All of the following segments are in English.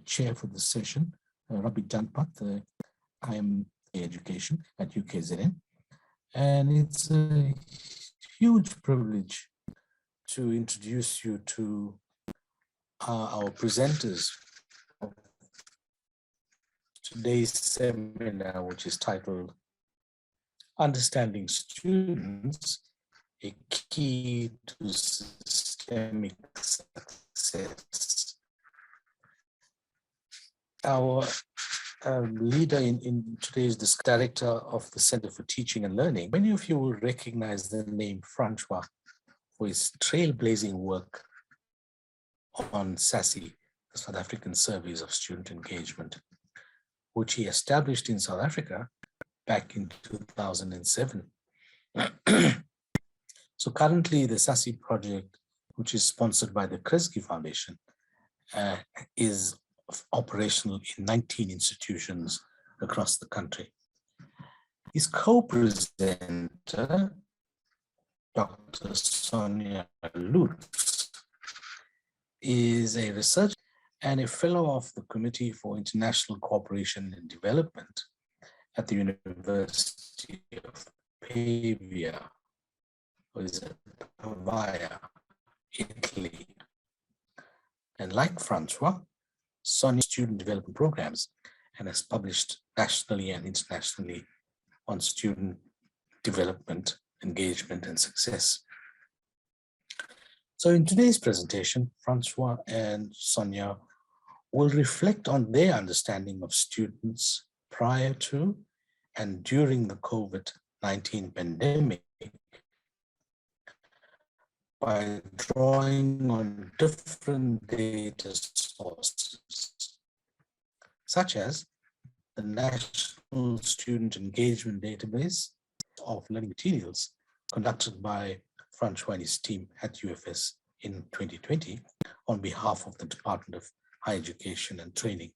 chair for this session, Rabi Janpat. I am education at UKZN, and it's a huge privilege to introduce you to our presenters of today's seminar, which is titled Understanding Students, a Key to Systemic Success. Our leader in today's director of the Center for Teaching and Learning. Many of you will recognize the name Francois for his trailblazing work on SASE, the South African Surveys of Student Engagement, which he established in South Africa back in 2007. So currently the SASE project, which is sponsored by the Kresge Foundation, is operational in 19 institutions across the country. His co-presenter, Dr. Sonja Lutz, is a researcher and a fellow of the Committee for International Cooperation and Development at the University of Pavia, or is it Pavia, Italy. And like Francois, Sonja student development programs and has published nationally and internationally on student development, engagement, and success. So in today's presentation, Francois and Sonja will reflect on their understanding of students prior to and during the COVID-19 pandemic by drawing on different data sources, such as the National Student Engagement Database of Learning Materials conducted by Francois and his team at UFS in 2020 on behalf of the Department of Higher Education and Training.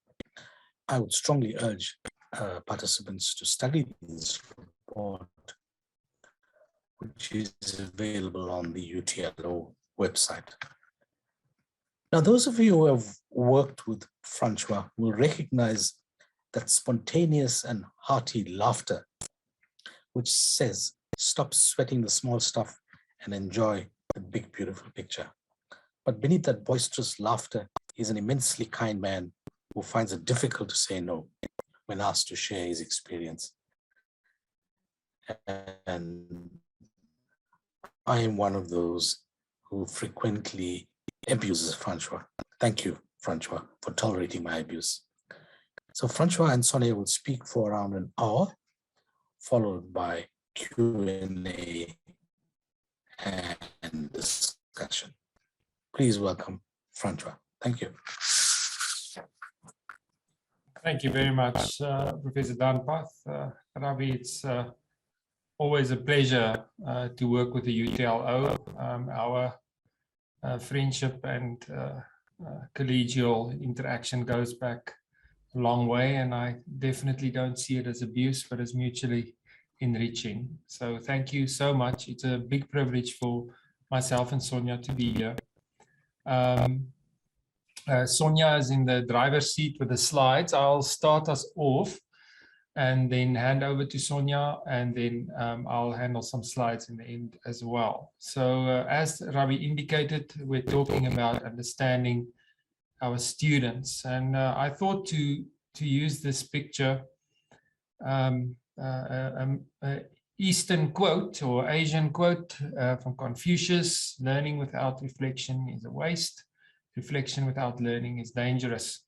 I would strongly urge participants to study this report, which is available on the UTLO website. Now, those of you who have worked with Francois will recognize that spontaneous and hearty laughter, which says, stop sweating the small stuff and enjoy the big, beautiful picture. But beneath that boisterous laughter is an immensely kind man who finds it difficult to say no when asked to share his experience. And I am one of those who frequently abuses Francois. Thank you, Francois, for tolerating my abuse. So Francois and Sonja will speak for around an hour, followed by Q&A and discussion. Please welcome Francois. Thank you. Thank you very much, Professor Danpath. Ravi, it's always a pleasure to work with the UTLO. Our friendship and collegial interaction goes back a long way, and I definitely don't see it as abuse, but as mutually enriching. So thank you so much. It's a big privilege for myself and Sonja to be here. Sonja is in the driver's seat with the slides. I'll start us off and then hand over to Sonja, and then I'll handle some slides in the end as well. So as Ravi indicated, we're talking about understanding our students, and I thought to use this picture, Eastern quote or Asian quote from Confucius: learning without reflection is a waste. Reflection without learning is dangerous.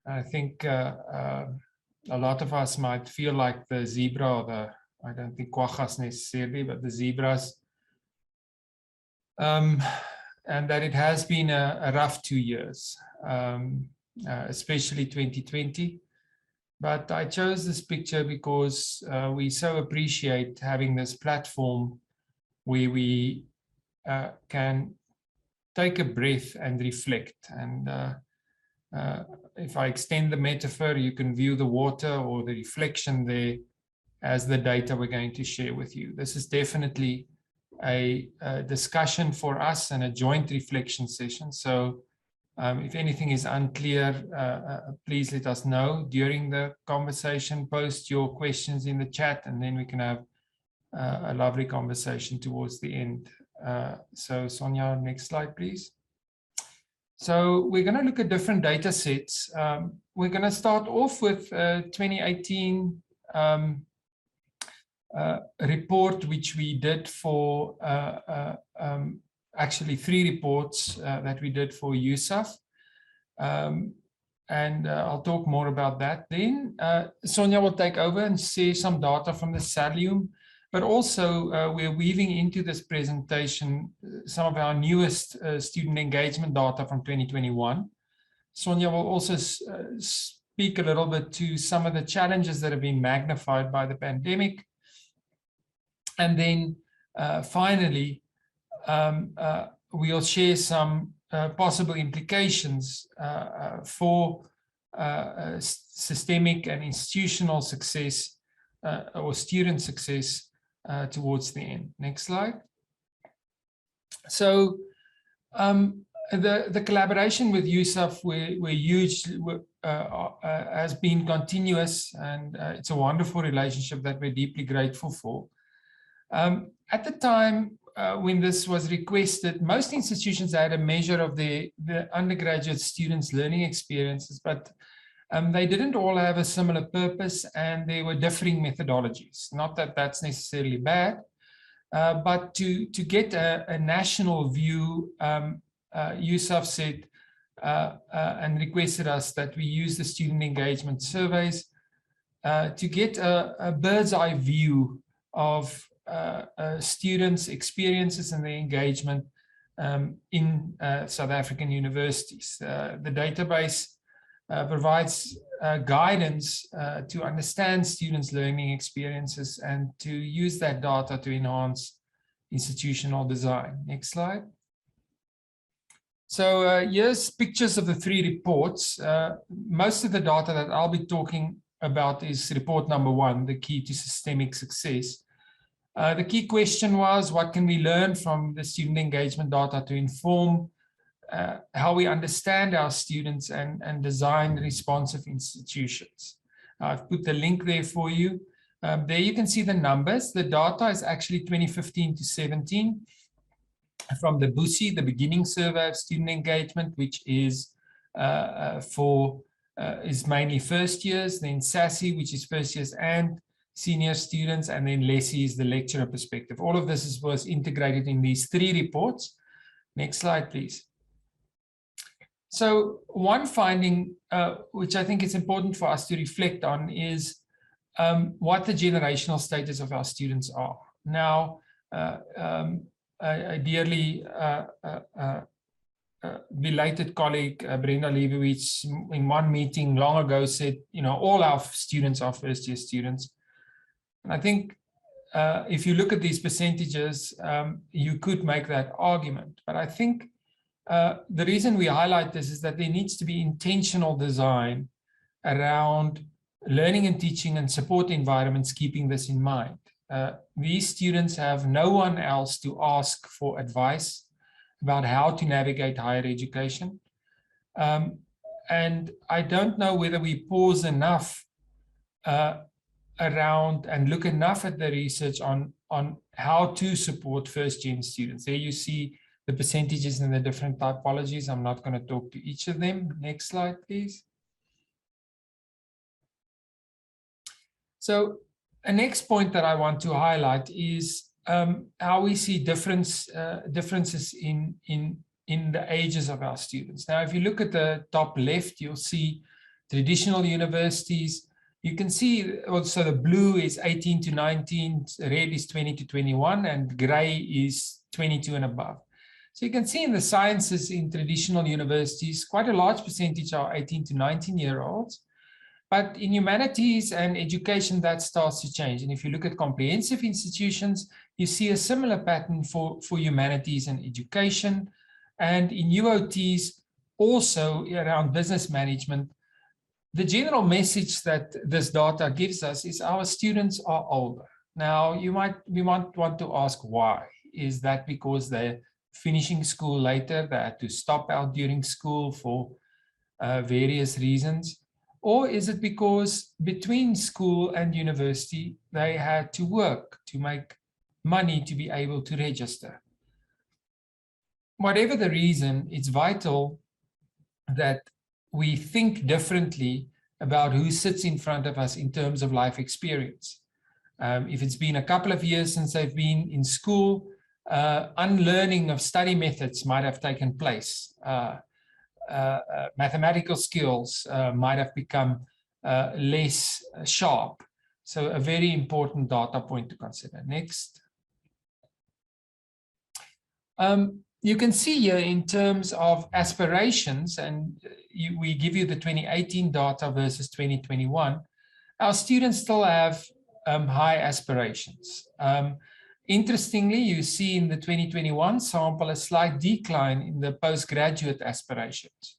I think a lot of us might feel like the zebra, or the, I don't think quaggas necessarily, but the zebras, and that it has been a rough 2 years, especially 2020. But I chose this picture because we so appreciate having this platform where we can take a breath and reflect. And if I extend the metaphor, you can view the water or the reflection there as the data we're going to share with you. This is definitely a discussion for us and a joint reflection session. So If anything is unclear, please let us know during the conversation. Post your questions in the chat, and then we can have a lovely conversation towards the end. So Sonja, next slide, please. So we're going to look at different data sets. We're going to start off with 2018 report, which we did for actually 3 reports that we did for USAF. And I'll talk more about that. Then Sonja will take over and share some data from the Salium, but also we're weaving into this presentation some of our newest student engagement data from 2021. Sonja will also speak a little bit to some of the challenges that have been magnified by the pandemic. And then finally, we'll share some possible implications for systemic and institutional success or student success towards the end. Next slide. So the collaboration with USAF has been continuous, and it's a wonderful relationship that we're deeply grateful for. At the time when this was requested, most institutions had a measure of the undergraduate students' learning experiences, but they didn't all have a similar purpose, and there were differing methodologies. Not that that's necessarily bad, but to get a national view, USAF said and requested us that we use the student engagement surveys to get a bird's eye view of students' experiences and their engagement in South African universities. The database provides guidance to understand students' learning experiences and to use that data to enhance institutional design. Next slide. So here's pictures of the 3 reports. Most of the data that I'll be talking about is report number 1, the key to systemic success. The key question was, what can we learn from the student engagement data to inform how we understand our students and design responsive institutions? I've put the link there for you. There you can see the numbers. The data is actually 2015 to 17 from the BUSI, the Beginning Survey of Student Engagement, which is mainly first years, then SASSI, which is first years and senior students, and then LESI is the lecturer perspective. All of this was integrated in these 3 reports. Next slide, please. So one finding, which I think is important for us to reflect on, is what the generational status of our students are. Now, a dearly belated colleague, Brenda Leibowitz, in one meeting long ago said, all our students are first-year students. And I think if you look at these percentages, you could make that argument. But I think the reason we highlight this is that there needs to be intentional design around learning and teaching and support environments, keeping this in mind. These students have no one else to ask for advice about how to navigate higher education. And I don't know whether we pause enough around and look enough at the research on how to support first-gen students. There you see the percentages and the different typologies. I'm not going to talk to each of them. Next slide, please. So a next point that I want to highlight is how we see differences in the ages of our students. Now, if you look at the top left, you'll see traditional universities. You can see also the blue is 18 to 19, red is 20 to 21, and gray is 22 and above. So you can see in the sciences in traditional universities, quite a large percentage are 18 to 19-year-olds. But in humanities and education, that starts to change. And if you look at comprehensive institutions, you see a similar pattern for humanities and education. And in UOTs, also around business management, the general message that this data gives us is our students are older. Now, we might want to ask why. Is that because they're finishing school later, they had to stop out during school for various reasons? Or is it because between school and university, they had to work to make money to be able to register? Whatever the reason, it's vital that we think differently about who sits in front of us in terms of life experience. If it's been a couple of years since they've been in school, unlearning of study methods might have taken place. Mathematical skills might have become less sharp. So a very important data point to consider. Next. You can see here in terms of aspirations, and we give you the 2018 data versus 2021, our students still have high aspirations. Interestingly, you see in the 2021 sample a slight decline in the postgraduate aspirations.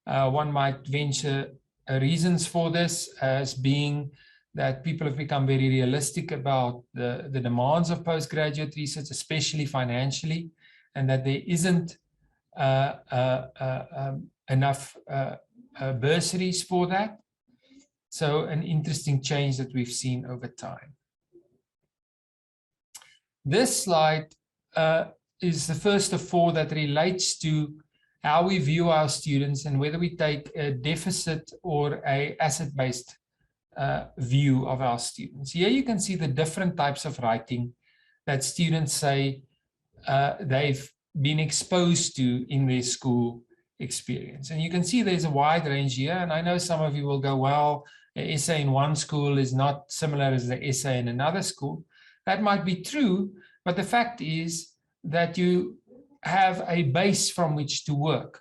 One might venture reasons for this as being that people have become very realistic about the demands of postgraduate research, especially financially, and that there isn't enough bursaries for that. So an interesting change that we've seen over time. This slide is the first of 4 that relates to how we view our students and whether we take a deficit or an asset-based view of our students. Here you can see the different types of writing that students say they've been exposed to in their school experience. And you can see there's a wide range here. And I know some of you will go, well, an essay in one school is not similar as the essay in another school. That might be true, but the fact is that you have a base from which to work.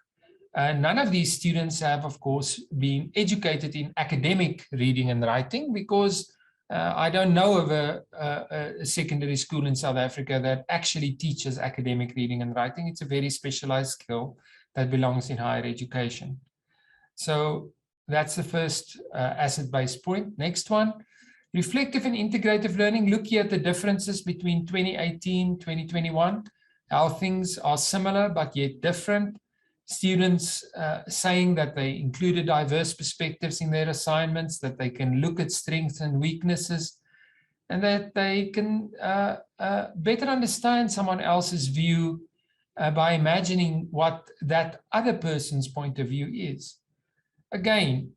None of these students have, of course, been educated in academic reading and writing, because I don't know of a secondary school in South Africa that actually teaches academic reading and writing. It's a very specialized skill that belongs in higher education. So that's the first asset-based point. Next one. Reflective and integrative learning. Look here at the differences between 2018, 2021, how things are similar but yet different. Students saying that they included diverse perspectives in their assignments, that they can look at strengths and weaknesses, and that they can better understand someone else's view by imagining what that other person's point of view is. Again,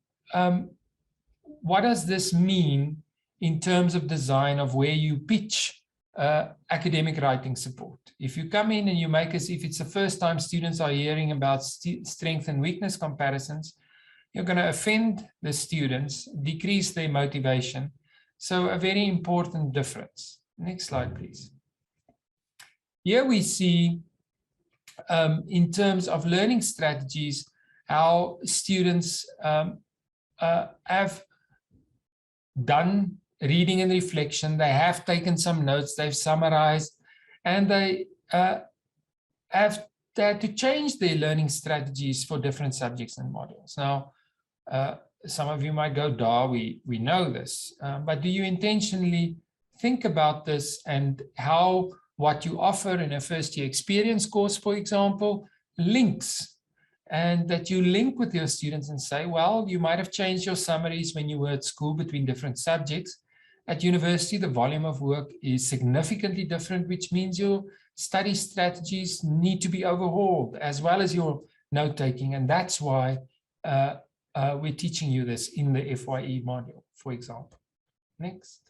what does this mean in terms of design of where you pitch academic writing support? If you come in and you make as if it's the first time students are hearing about strength and weakness comparisons, you're going to offend the students, decrease their motivation. So a very important difference. Next slide, please. Here we see, in terms of learning strategies, how students have done reading and reflection. They have taken some notes, they've summarized, and they have had to change their learning strategies for different subjects and modules. Now, some of you might go, "Duh, we know this," but do you intentionally think about this and how what you offer in a first-year experience course, for example, links, and that you link with your students and say, well, you might have changed your summaries when you were at school between different subjects. At university, the volume of work is significantly different, which means your study strategies need to be overhauled, as well as your note-taking. And that's why we're teaching you this in the FYE module, for example. Next.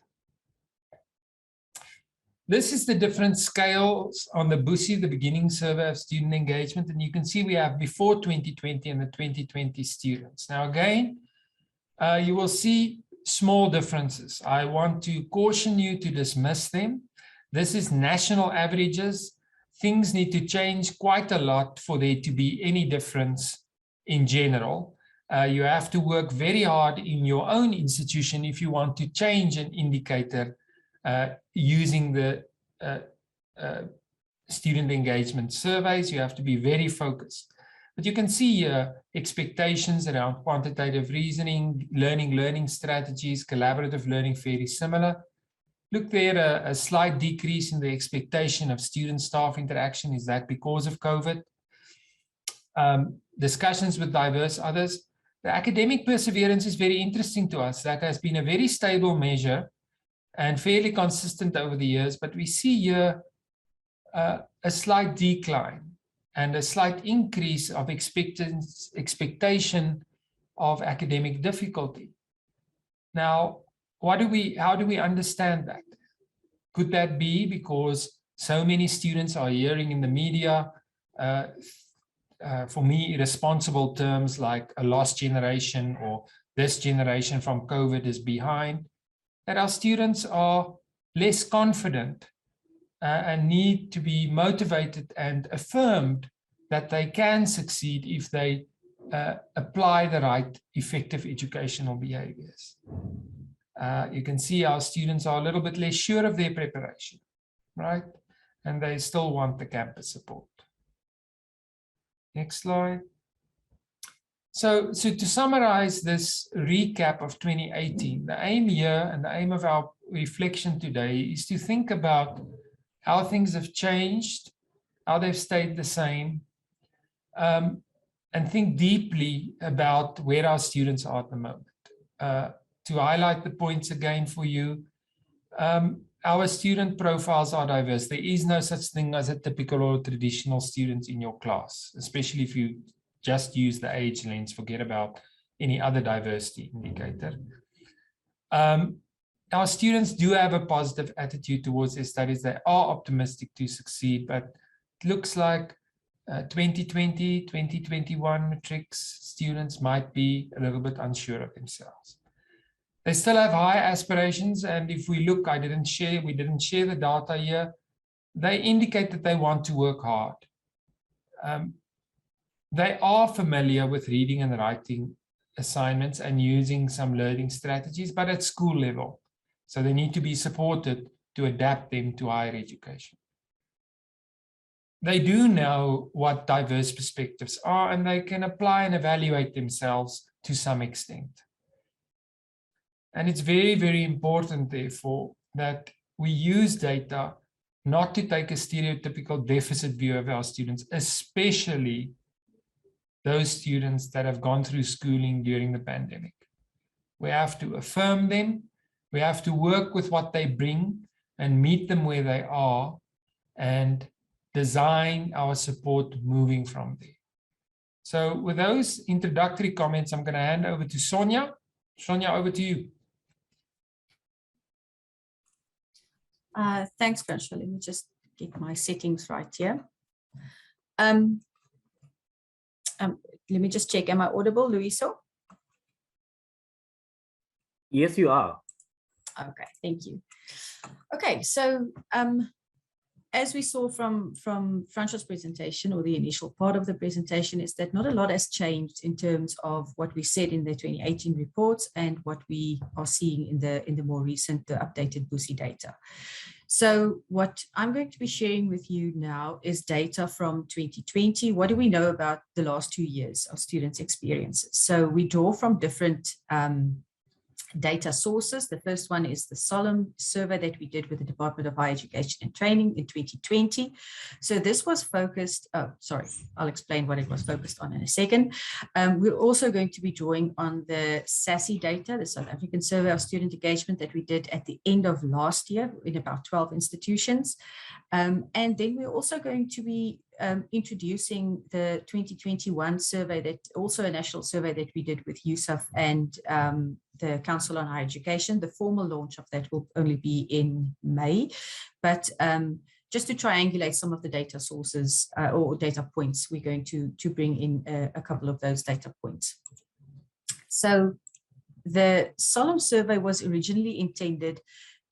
This is the different scales on the BUSI, the beginning survey of student engagement. And you can see we have before 2020 and the 2020 students. Now, again, you will see small differences. I want to caution you to dismiss them. This is national averages. Things need to change quite a lot for there to be any difference in general. You have to work very hard in your own institution if you want to change an indicator using the student engagement surveys. You have to be very focused. But you can see expectations around quantitative reasoning, learning strategies, collaborative learning, very similar. look there, a slight decrease in the expectation of student-staff interaction. Is that because of COVID? Discussions with diverse others. The academic perseverance is very interesting to us. That has been a very stable measure and fairly consistent over the years, but we see here a slight decline and a slight increase of expectation of academic difficulty. Now, how do we understand that? Could that be because so many students are hearing in the media, for me, irresponsible terms like a lost generation or this generation from COVID is behind, that our students are less confident and need to be motivated and affirmed that they can succeed if they apply the right effective educational behaviors. You can see our students are a little bit less sure of their preparation, right? And they still want the campus support. Next slide. So to summarize this recap of 2018, the aim here and the aim of our reflection today is to think about how things have changed, how they've stayed the same, and think deeply about where our students are at the moment. To highlight the points again for you, our student profiles are diverse. There is no such thing as a typical or traditional student in your class, especially if you just use the age lens, forget about any other diversity indicator. Our students do have a positive attitude towards their studies. They are optimistic to succeed, but it looks like 2020, 2021 matrics students might be a little bit unsure of themselves. They still have high aspirations, and if we look, we didn't share the data here. They indicate that they want to work hard. They are familiar with reading and writing assignments and using some learning strategies, but at school level. So they need to be supported to adapt them to higher education. They do know what diverse perspectives are, and they can apply and evaluate themselves to some extent. And it's very, very important, therefore, that we use data not to take a stereotypical deficit view of our students, especially those students that have gone through schooling during the pandemic. We have to affirm them. We have to work with what they bring and meet them where they are and design our support moving from there. So with those introductory comments, I'm going to hand over to Sonja. Sonja, over to you. Thanks, Francois. Let me just get my settings right here. Let me just check. Am I audible, Luiso? Yes, you are. Okay, thank you. Okay, so as we saw from Francois' presentation, or the initial part of the presentation, is that not a lot has changed in terms of what we said in the 2018 reports and what we are seeing in the more recent, the updated BUSI data. So what I'm going to be sharing with you now is data from 2020. What do we know about the last 2 years of students' experiences? So we draw from different data sources. The first one is the Solemn survey that we did with the Department of Higher Education and Training in 2020. So this was focused, I'll explain what it was focused on in a second. We're also going to be drawing on the SASSI data, the South African Survey of Student Engagement, that we did at the end of last year in about 12 institutions. And then we're also going to be introducing the 2021 survey, that also a national survey that we did with USAF and the Council on Higher Education. The formal launch of that will only be in May, but just to triangulate some of the data sources or data points, we're going to bring in a couple of those data points. So the Solemn survey was originally intended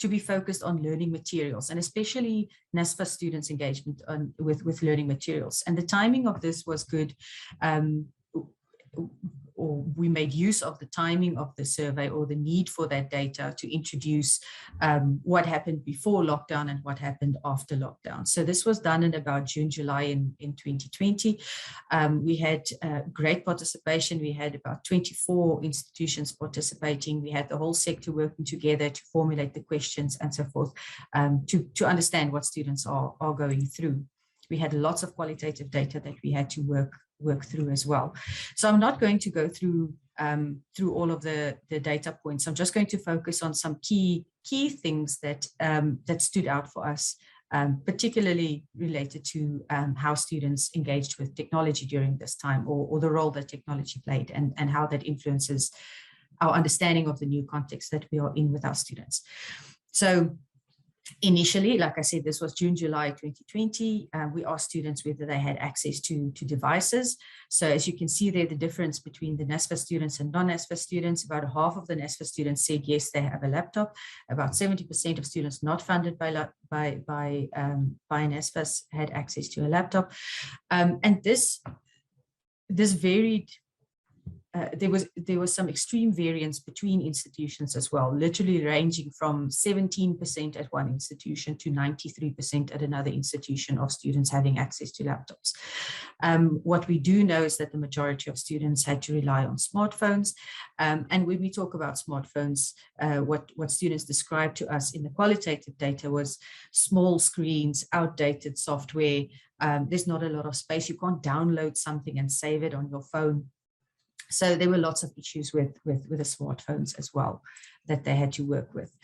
to be focused on learning materials, and especially NSFAS students' engagement with learning materials. And the timing of this was good. we made use of the timing of the survey or the need for that data to introduce what happened before lockdown and what happened after lockdown. So this was done in about June, July in 2020. We had great participation. We had about 24 institutions participating. We had the whole sector working together to formulate the questions and so forth, to understand what students are going through. We had lots of qualitative data that we had to work through as well. So I'm not going to go through all of the data points. I'm just going to focus on some key things that stood out for us, particularly related to how students engaged with technology during this time, or the role that technology played, and how that influences our understanding of the new context that we are in with our students. So initially, like I said, this was June, July 2020. We asked students whether they had access to devices. So as you can see there, the difference between the NSFAS students and non-NSFAS students, about half of the NSFAS students said yes, they have a laptop. About 70% of students not funded by NSFAS had access to a laptop. And this varied. There was some extreme variance between institutions as well, literally ranging from 17% at one institution to 93% at another institution of students having access to laptops. What we do know is that the majority of students had to rely on smartphones. And when we talk about smartphones, what students described to us in the qualitative data was small screens, outdated software. There's not a lot of space. You can't download something and save it on your phone. So there were lots of issues with the smartphones as well that they had to work with.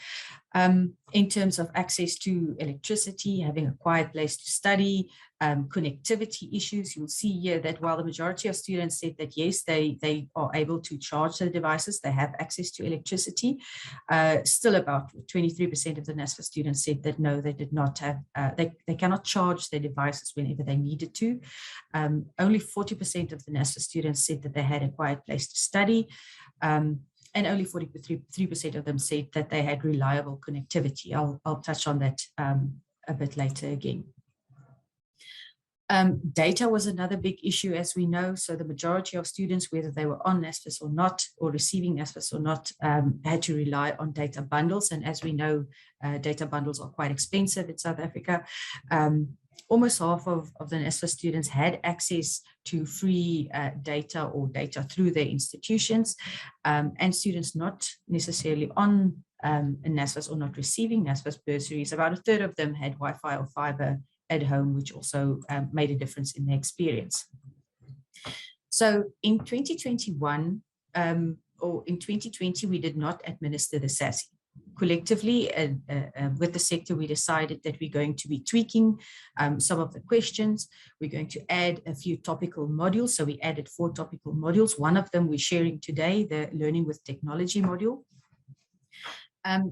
In terms of access to electricity, having a quiet place to study, connectivity issues, you'll see here that while the majority of students said that yes, they are able to charge their devices, they have access to electricity, still about 23% of the NSFAS students said that no, they did not have, they cannot charge their devices whenever they needed to. Only 40% of the NSFAS students said that they had a quiet place to study. And only 43% of them said that they had reliable connectivity. I'll touch on that a bit later again. Data was another big issue, as we know. So the majority of students, whether they were on NSFAS or not, or receiving NSFAS or not, had to rely on data bundles. And as we know, data bundles are quite expensive in South Africa. Almost half of the NSFAS students had access to free data or data through their institutions, and students not necessarily on NSFAS or not receiving NSFAS bursaries, about a third of them had Wi-Fi or fiber at home, which also made a difference in their experience. So in 2021, or in 2020, we did not administer the SASE. Collectively, with the sector, we decided that we're going to be tweaking some of the questions. We're going to add a few topical modules. So we added 4 topical modules. One of them we're sharing today, the Learning with Technology module.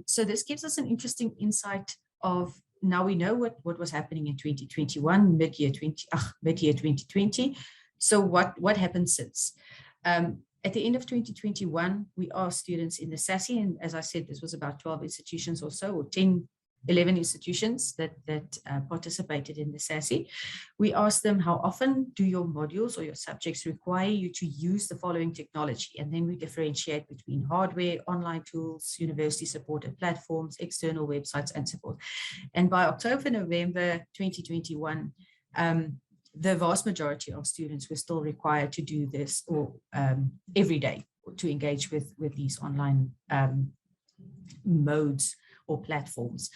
So this gives us an interesting insight of, now we know what was happening in 2021, mid-year 2020. So what happened since? At the end of 2021, we asked students in the SASE, and as I said, this was about 12 institutions or so, or 11 institutions that participated in the SASE. We asked them, how often do your modules or your subjects require you to use the following technology? And then we differentiate between hardware, online tools, university-supported platforms, external websites, and so forth. And by October, November 2021, the vast majority of students were still required to do this or every day to engage with these online modes or platforms.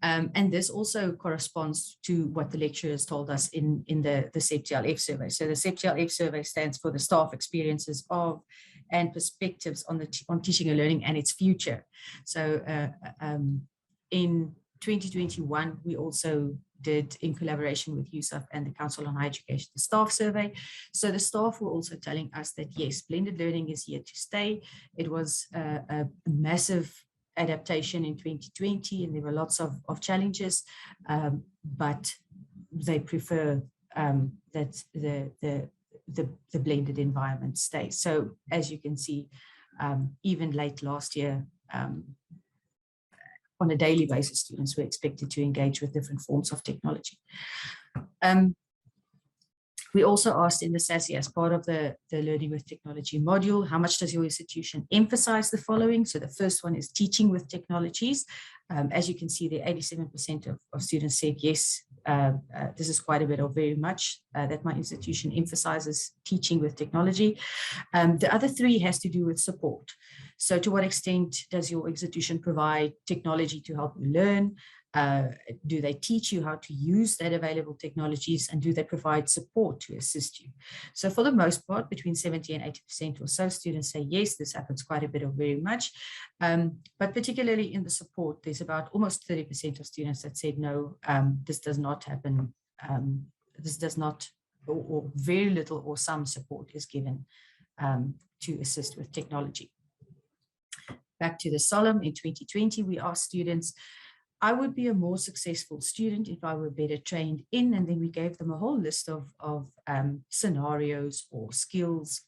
And this also corresponds to what the lecturers told us in the CEPTLF survey. So the CEPTLF survey stands for the staff experiences of and perspectives on teaching and learning and its future. So in 2021, we also did, in collaboration with USAF and the Council on Higher Education, the staff survey. So the staff were also telling us that yes, blended learning is here to stay. It was a massive adaptation in 2020, and there were lots of challenges, but they prefer that the blended environment stays. So as you can see, even late last year, on a daily basis, students were expected to engage with different forms of technology. We also asked in the SASE as part of the Learning with Technology module, how much does your institution emphasize the following? So the first one is teaching with technologies. As you can see, the 87% of students said yes, this is quite a bit or very much that my institution emphasizes teaching with technology. The other three has to do with support. So to what extent does your institution provide technology to help you learn? Do they teach you how to use that available technologies, and do they provide support to assist you? So for the most part, between 70 and 80% or so students say yes, this happens quite a bit or very much. But particularly in the support, there's about almost 30% of students that said no, this does not happen. This does not, or very little or some support is given to assist with technology. Back to the solemn in 2020, we asked students, I would be a more successful student if I were better trained in, and then we gave them a whole list of scenarios or skills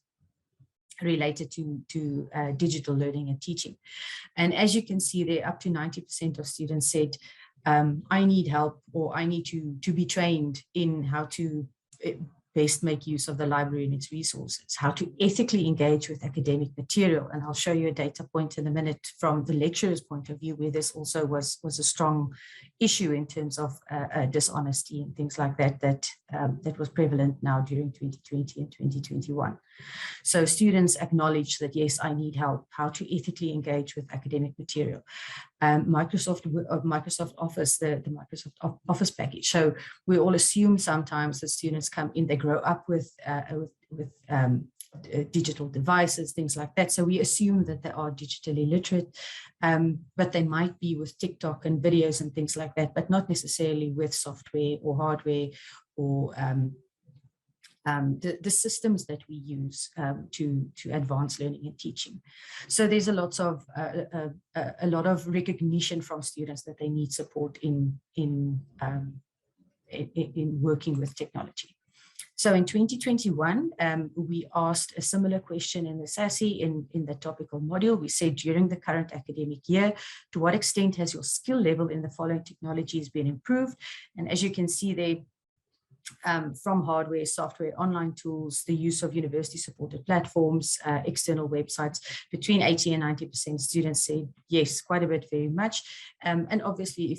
related to digital learning and teaching. And as you can see there, up to 90% of students said, I need help, or I need to be trained in how to best make use of the library and its resources, how to ethically engage with academic material. And I'll show you a data point in a minute from the lecturer's point of view, where this also was a strong issue in terms of dishonesty and things like that, that was prevalent now during 2020 and 2021. So students acknowledge that, yes, I need help, how to ethically engage with academic material. Microsoft Office, the Microsoft Office package. So we all assume sometimes that students come in, they grow up with digital devices, things like that. So we assume that they are digitally literate, but they might be with TikTok and videos and things like that, but not necessarily with software or hardware or the systems that we use to advance learning and teaching. So there's a lot of recognition from students that they need support in working with technology. So in 2021, we asked a similar question in the SASE in the topical module. We said, during the current academic year, to what extent has your skill level in the following technologies been improved? And as you can see there, from hardware, software, online tools, the use of university-supported platforms, external websites, between 80 and 90% students said yes, quite a bit, very much. And obviously,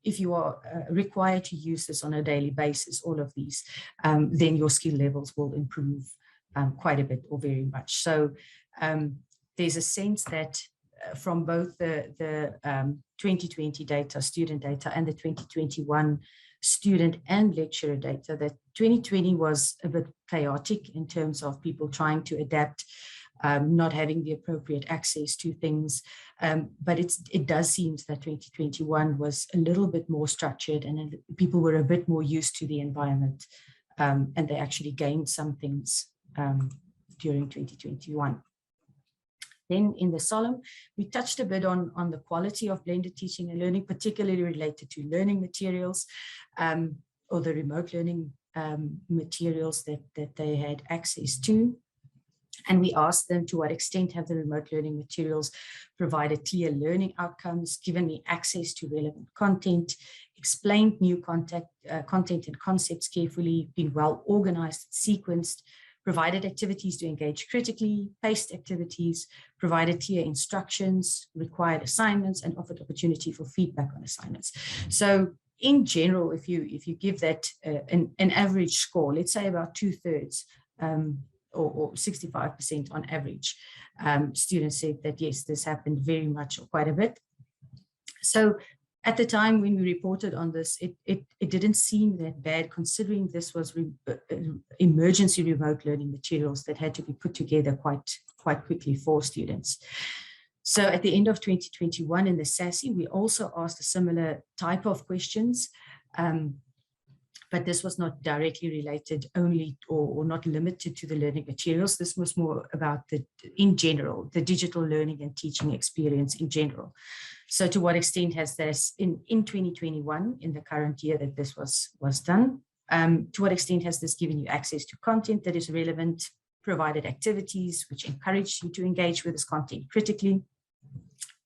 if you are required to use this on a daily basis, all of these, then your skill levels will improve quite a bit or very much. So there's a sense that from both the 2020 data, student data, and the 2021 student and lecturer data, that 2020 was a bit chaotic in terms of people trying to adapt, not having the appropriate access to things. But it does seem that 2021 was a little bit more structured, and people were a bit more used to the environment, and they actually gained some things during 2021. Then in the solemn, we touched a bit on the quality of blended teaching and learning, particularly related to learning materials, or the remote learning materials that they had access to. And we asked them, to what extent have the remote learning materials provided clear learning outcomes, given me access to relevant content, explained new content and concepts carefully, been well organized, sequenced, provided activities to engage critically, paced activities, provided clear instructions, required assignments, and offered opportunity for feedback on assignments. So in general, if you give that an average score, let's say about 2/3 or 65% on average, students said that yes, this happened very much or quite a bit. So at the time when we reported on this, it didn't seem that bad, considering this was emergency remote learning materials that had to be put together quite quickly for students. So at the end of 2021 in the SASE, we also asked a similar type of questions, but this was not directly related only or not limited to the learning materials. This was more about in general, the digital learning and teaching experience in general. So to what extent has this, in 2021, in the current year that this was done, to what extent has this given you access to content that is relevant, provided activities which encourage you to engage with this content critically,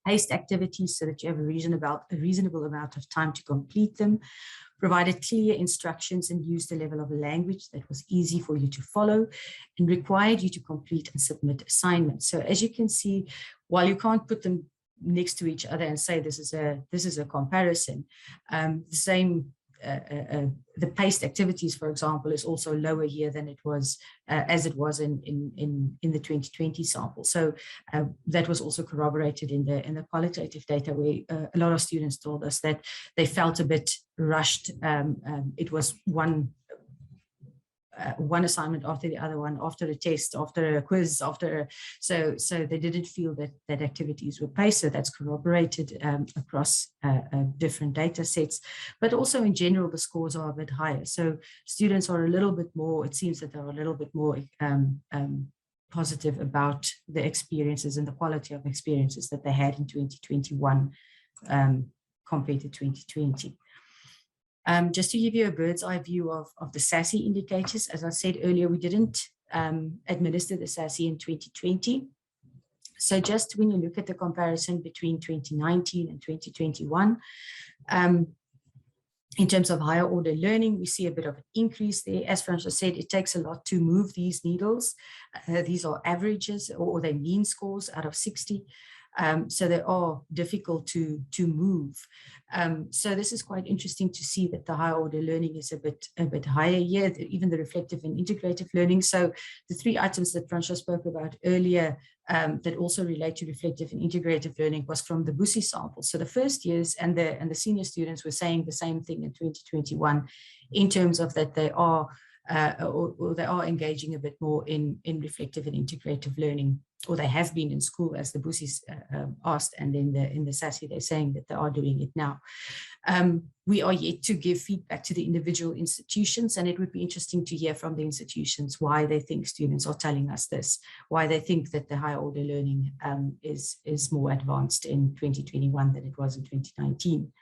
paced activities so that you have a reasonable amount of time to complete them, provided clear instructions and used a level of language that was easy for you to follow, and required you to complete and submit assignments. So as you can see, while you can't put them next to each other and say this is a comparison, the paced activities, for example, is also lower here than it was as it was in the 2020 sample. So that was also corroborated in the qualitative data, where a lot of students told us that they felt a bit rushed. It was one assignment after the other one, after a test, after a quiz, so they didn't feel that activities were paced. So that's corroborated across different data sets, but also in general, the scores are a bit higher. So students are a little bit more, it seems that they're a little bit more positive about the experiences and the quality of experiences that they had in 2021 compared to 2020. Just to give you a bird's eye view of the SASE indicators, as I said earlier, we didn't administer the SASE in 2020. So just when you look at the comparison between 2019 and 2021, in terms of higher order learning, we see a bit of an increase there. As Francois said, it takes a lot to move these needles. These are averages or they mean scores out of 60. So they are difficult to move. So this is quite interesting to see that the higher order learning is a bit higher here, even the reflective and integrative learning. So the three items that Francois spoke about earlier that also relate to reflective and integrative learning was from the BUSI sample. So the first years and the senior students were saying the same thing in 2021 in terms of that they are or they are engaging a bit more in reflective and integrative learning, or they have been in school, as the BUSIs asked, and in the SASE they're saying that they are doing it now. We are yet to give feedback to the individual institutions, and it would be interesting to hear from the institutions why they think students are telling us this, why they think that the higher order learning is more advanced in 2021 than it was in 2019.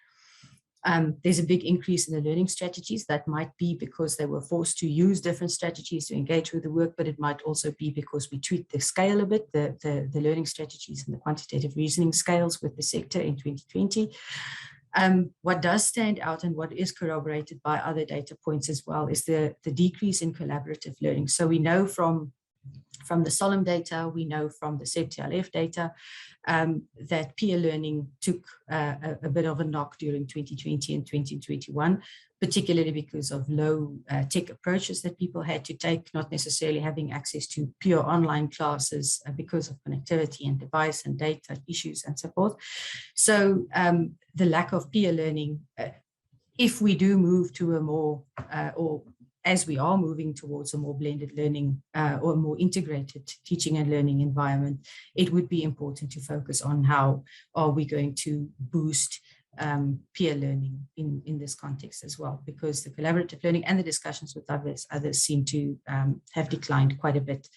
There's a big increase in the learning strategies. That might be because they were forced to use different strategies to engage with the work, but it might also be because we tweaked the scale a bit, the learning strategies and the quantitative reasoning scales with the sector in 2020. What does stand out and what is corroborated by other data points as well is the decrease in collaborative learning. So we know from the Solemn data, we know from the CEPTLF data that peer learning took a bit of a knock during 2020 and 2021, particularly because of low tech approaches that people had to take, not necessarily having access to pure online classes because of connectivity and device and data issues and so forth. So the lack of peer learning, if we do move to a more, or as we are moving towards a more blended learning or a more integrated teaching and learning environment, it would be important to focus on how are we going to boost peer learning in this context as well, because the collaborative learning and the discussions with others seem to have declined quite a bit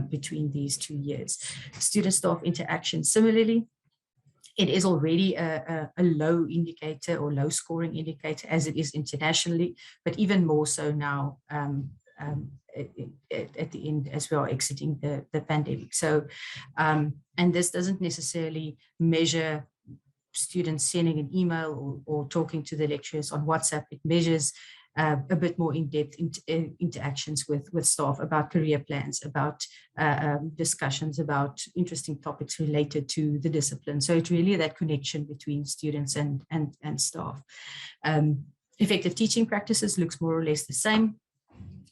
between these 2 years. Student-staff interaction, similarly, it is already a low indicator or low scoring indicator as it is internationally, but even more so now at the end as we are exiting the pandemic. So, and this doesn't necessarily measure students sending an email or talking to the lecturers on WhatsApp. It measures a bit more in-depth interactions with staff about career plans, about discussions about interesting topics related to the discipline. So it's really that connection between students and staff. Effective teaching practices looks more or less the same,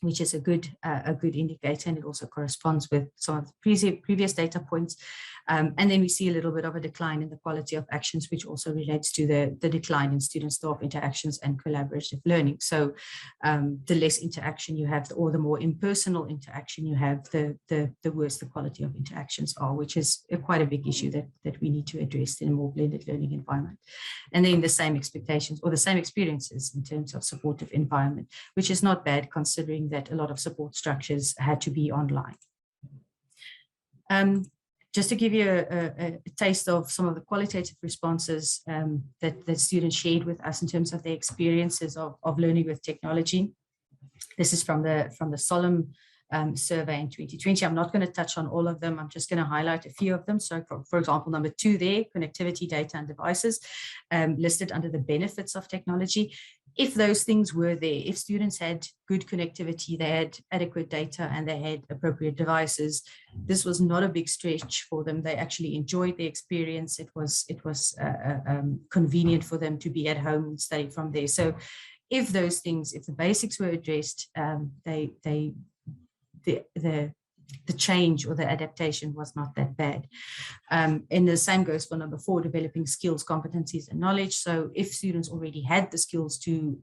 which is a good indicator, and it also corresponds with some of the previous data points. And then we see a little bit of a decline in the quality of actions, which also relates to the decline in student-staff interactions and collaborative learning. So the less interaction you have, or the more impersonal interaction you have, the worse the quality of interactions are, which is quite a big issue that we need to address in a more blended learning environment. And then the same expectations or the same experiences in terms of supportive environment, which is not bad considering that a lot of support structures had to be online. Just to give you a taste of some of the qualitative responses that students shared with us in terms of their experiences of learning with technology. This is from the Solemn survey in 2020. I'm not going to touch on all of them. I'm just going to highlight a few of them. So for example, number 2 there, connectivity, data and devices, listed under the benefits of technology. if those things were there, if students had good connectivity, they had adequate data, and they had appropriate devices, this was not a big stretch for them. They actually enjoyed the experience. It was convenient for them to be at home and study from there. So if those things, if the basics were addressed, the change or the adaptation was not that bad. And the same goes for number 4, developing skills, competencies, and knowledge. So if students already had the skills to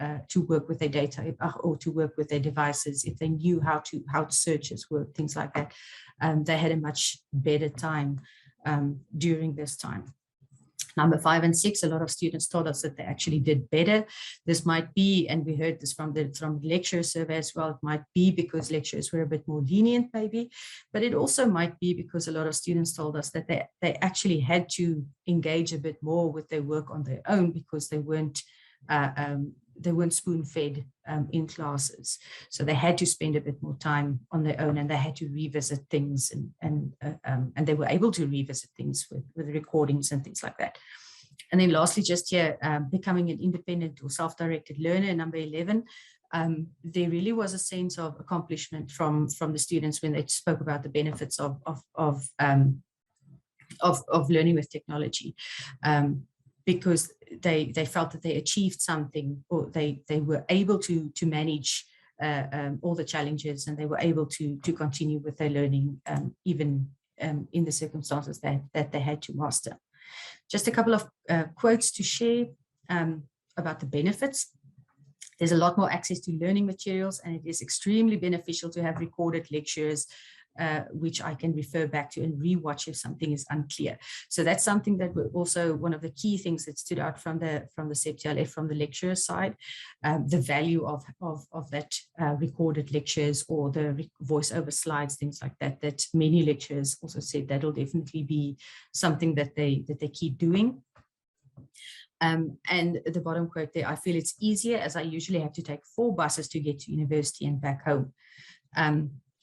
work with their data or to work with their devices, if they knew how searches work, things like that, they had a much better time during this time. Number 5 and 6, a lot of students told us that they actually did better. This might be, and we heard this from the lecturer survey as well, it might be because lecturers were a bit more lenient maybe, but it also might be because a lot of students told us that they actually had to engage a bit more with their work on their own because they weren't spoon-fed in classes. So they had to spend a bit more time on their own, and they had to revisit things, and they were able to revisit things with recordings and things like that. And then lastly, just here, becoming an independent or self-directed learner, number 11, there really was a sense of accomplishment from the students when they spoke about the benefits of learning with technology. Because they felt that they achieved something, or they were able to manage all the challenges, and they were able to continue with their learning even in the circumstances that they had to master. Just a couple of quotes to share about the benefits. There's a lot more access to learning materials, and it is extremely beneficial to have recorded lectures, which I can refer back to and rewatch if something is unclear. So that's something that were also one of the key things that stood out from the CEPTLF, from the lecturer side, the value of that recorded lectures or the voiceover slides, things like that, that many lecturers also said that'll definitely be something that they keep doing. And the bottom quote there, I feel it's easier as I usually have to take 4 buses to get to university and back home.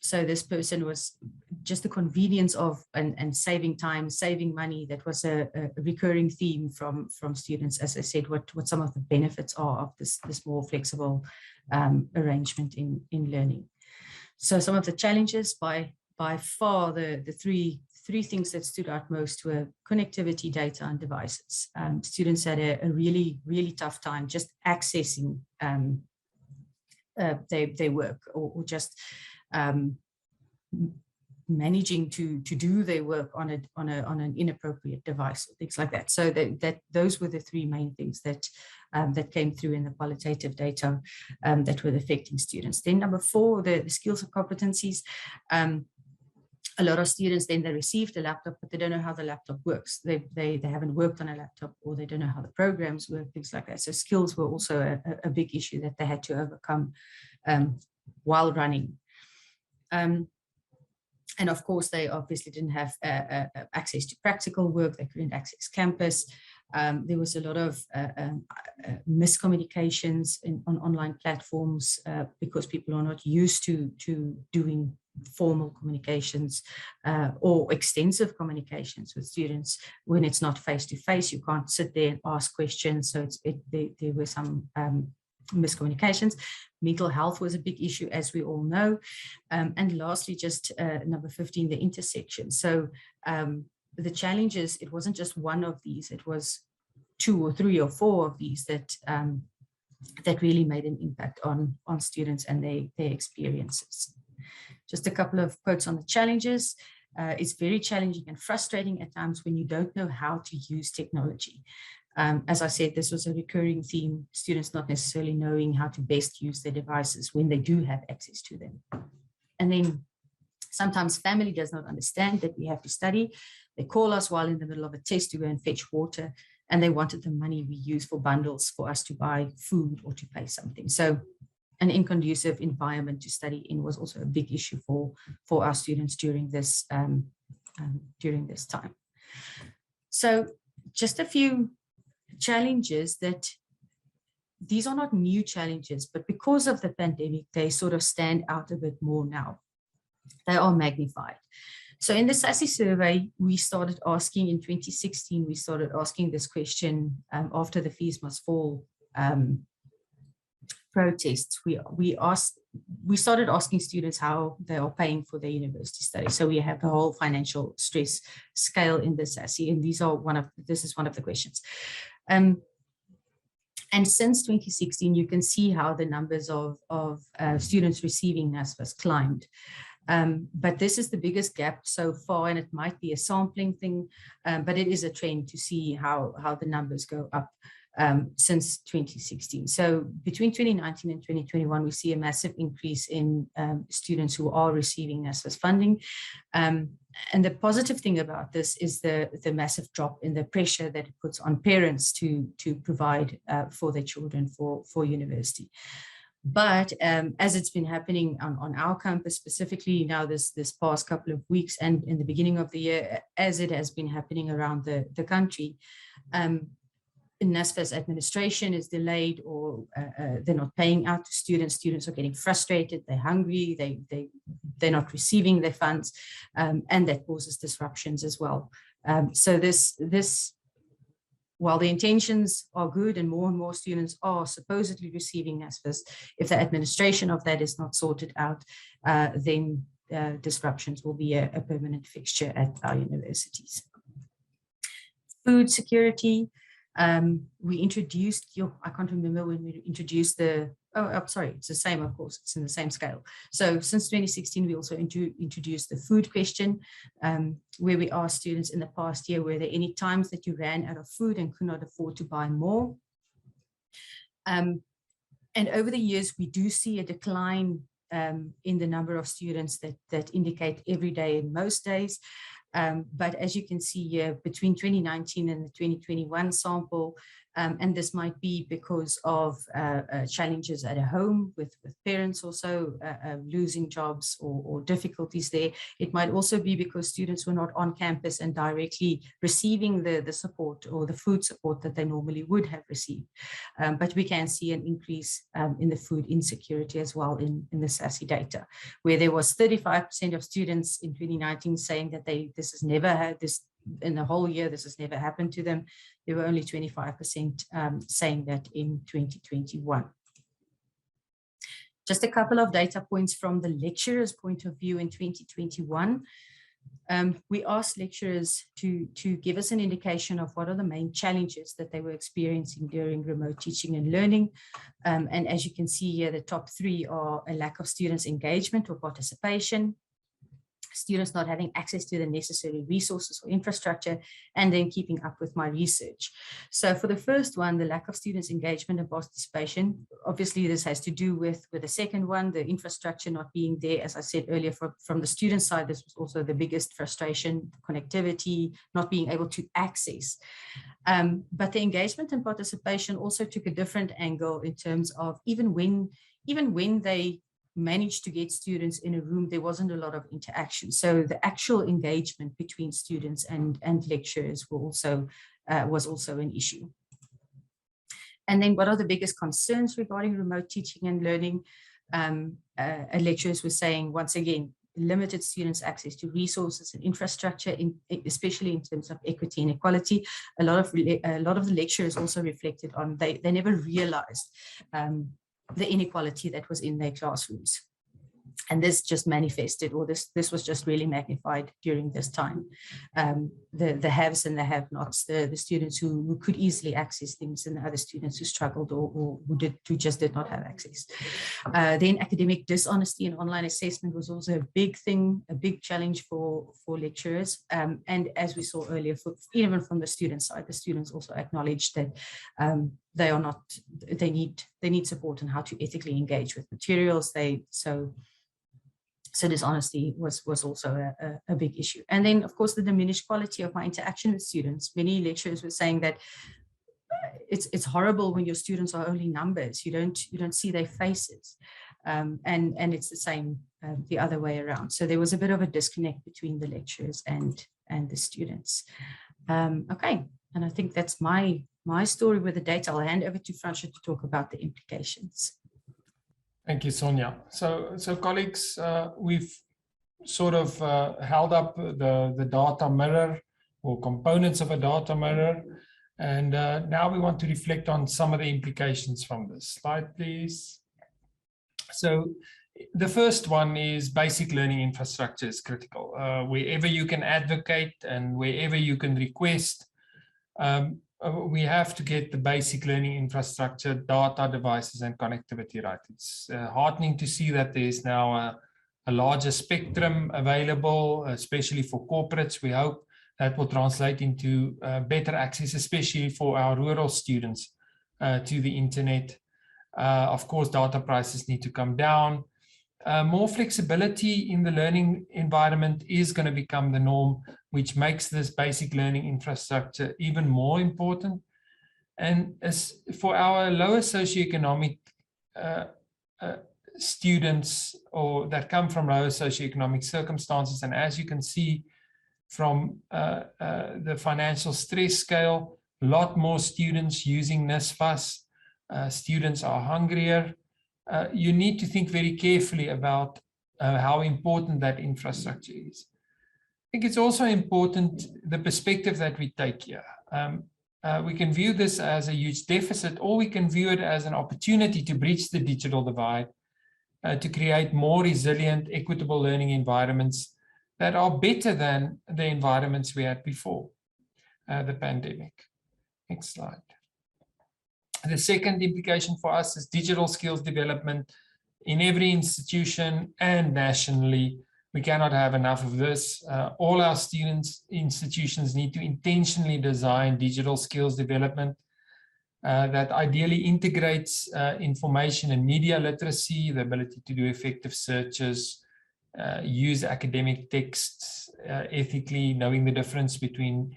So this person was just the convenience of and saving time, saving money. That was a recurring theme from students, as I said, what some of the benefits are of this more flexible arrangement in learning. So some of the challenges, by far the three things that stood out most were connectivity, data, and devices. Students had a really, really tough time just accessing their work, or just managing to do their work on an inappropriate device, or things like that. So those were the 3 main things that came through in the qualitative data that were affecting students. Then number 4, the skills and competencies. A lot of students then, they received a laptop, but they don't know how the laptop works. They haven't worked on a laptop, or they don't know how the programs work, things like that. So skills were also a big issue that they had to overcome while running. And of course, they obviously didn't have access to practical work. They couldn't access campus. There was a lot of miscommunications on online platforms because people are not used to doing formal communications or extensive communications with students when it's not face-to-face. You can't sit there and ask questions. So there were some miscommunications. Mental health was a big issue, as we all know. And lastly, just number 15, the intersection. So the challenges, it wasn't just one of these, it was 2 or 3 or 4 of these that really made an impact on students and their experiences. Just a couple of quotes on the challenges. It's very challenging and frustrating at times when you don't know how to use technology. As I said, this was a recurring theme, students not necessarily knowing how to best use their devices when they do have access to them. And then sometimes family does not understand that we have to study. They call us while in the middle of a test to go and fetch water, and they wanted the money we use for bundles for us to buy food or to pay something. So an inconducive environment to study in was also a big issue for our students during this time. So just a few challenges that these are not new challenges, but because of the pandemic, they sort of stand out a bit more now. They are magnified. So in the SASSI survey, we started asking in 2016, we started asking this question after the fees must fall protests, we started asking students how they are paying for their university studies. So we have the whole financial stress scale in this essay, and this is one of the questions. And since 2016, you can see how the numbers of students receiving NSFAS climbed. But this is the biggest gap so far, and it might be a sampling thing, but it is a trend to see how the numbers go up since 2016. So between 2019 and 2021, we see a massive increase in students who are receiving NSFAS funding. And the positive thing about this is the massive drop in the pressure that it puts on parents to provide for their children for university. But as it's been happening on our campus specifically now this past couple of weeks and in the beginning of the year, as it has been happening around the country, NSFAS administration is delayed, or they're not paying out to students. Students are getting frustrated, they're hungry, they're not receiving their funds, and that causes disruptions as well. So this, while the intentions are good and more students are supposedly receiving NSFAS, if the administration of that is not sorted out, then disruptions will be a permanent fixture at our universities. Food security. We introduced, I can't remember when we introduced I'm sorry, it's the same, of course, it's in the same scale. So since 2016, we also introduced the food question, where we asked students in the past year, were there any times that you ran out of food and could not afford to buy more? And over the years, we do see a decline in the number of students that indicate every day and most days. But as you can see here, between 2019 and the 2021 sample, and this might be because of challenges at home with parents also losing jobs or difficulties there. It might also be because students were not on campus and directly receiving the support or the food support that they normally would have received. But we can see an increase in the food insecurity as well in the SASSI data, where there was 35% of students in 2019 saying that this has never had this in the whole year, this has never happened to them. There were only 25% saying that in 2021. Just a couple of data points from the lecturer's point of view in 2021. We asked lecturers to give us an indication of what are the main challenges that they were experiencing during remote teaching and learning. And as you can see here, the top three are a lack of students' engagement or participation, students not having access to the necessary resources or infrastructure, and then keeping up with my research. So for the first one, the lack of students' engagement and participation, obviously this has to do with the second one, the infrastructure not being there. As I said earlier, from the student side, this was also the biggest frustration, connectivity, not being able to access. But the engagement and participation also took a different angle in terms of even when they managed to get students in a room, there wasn't a lot of interaction. So the actual engagement between students and lecturers was also an issue. And then what are the biggest concerns regarding remote teaching and learning? Lecturers were saying, once again, limited students' access to resources and infrastructure, especially in terms of equity and equality. A lot of the lecturers also reflected on they never realized the inequality that was in their classrooms. And this just manifested, or this was just really magnified during this time. The haves and the have-nots, the students who could easily access things, and the other students who struggled or who just did not have access. Then academic dishonesty and online assessment was also a big thing, a big challenge for lecturers. And as we saw earlier, even from the student side, the students also acknowledged that they need support on how to ethically engage with materials. So dishonesty was also a big issue. And then, of course, the diminished quality of my interaction with students. Many lecturers were saying that it's horrible when your students are only numbers. You don't see their faces. And it's the same the other way around. So there was a bit of a disconnect between the lecturers and the students. Okay, and I think that's my story with the data. I'll hand over to Francois to talk about the implications. Thank you, Sonja. So colleagues, we've sort of held up the data mirror or components of a data mirror. And now we want to reflect on some of the implications from this. Slide, please. So the first one is basic learning infrastructure is critical. Wherever you can advocate and wherever you can request, we have to get the basic learning infrastructure, data, devices, and connectivity right. It's heartening to see that there's now a larger spectrum available, especially for corporates. We hope that will translate into better access, especially for our rural students to the internet. Of course, data prices need to come down. More flexibility in the learning environment is going to become the norm, which makes this basic learning infrastructure even more important. And as for our lower socioeconomic students, or that come from lower socioeconomic circumstances, and as you can see from the financial stress scale, a lot more students using NSFAS. Students are hungrier. You need to think very carefully about how important that infrastructure is. I think it's also important the perspective that we take here. We can view this as a huge deficit, or we can view it as an opportunity to bridge the digital divide, to create more resilient, equitable learning environments that are better than the environments we had before the pandemic. Next slide. The second implication for us is digital skills development in every institution and nationally. We cannot have enough of this. All our institutions need to intentionally design digital skills development that ideally integrates information and media literacy, the ability to do effective searches, use academic texts ethically, knowing the difference between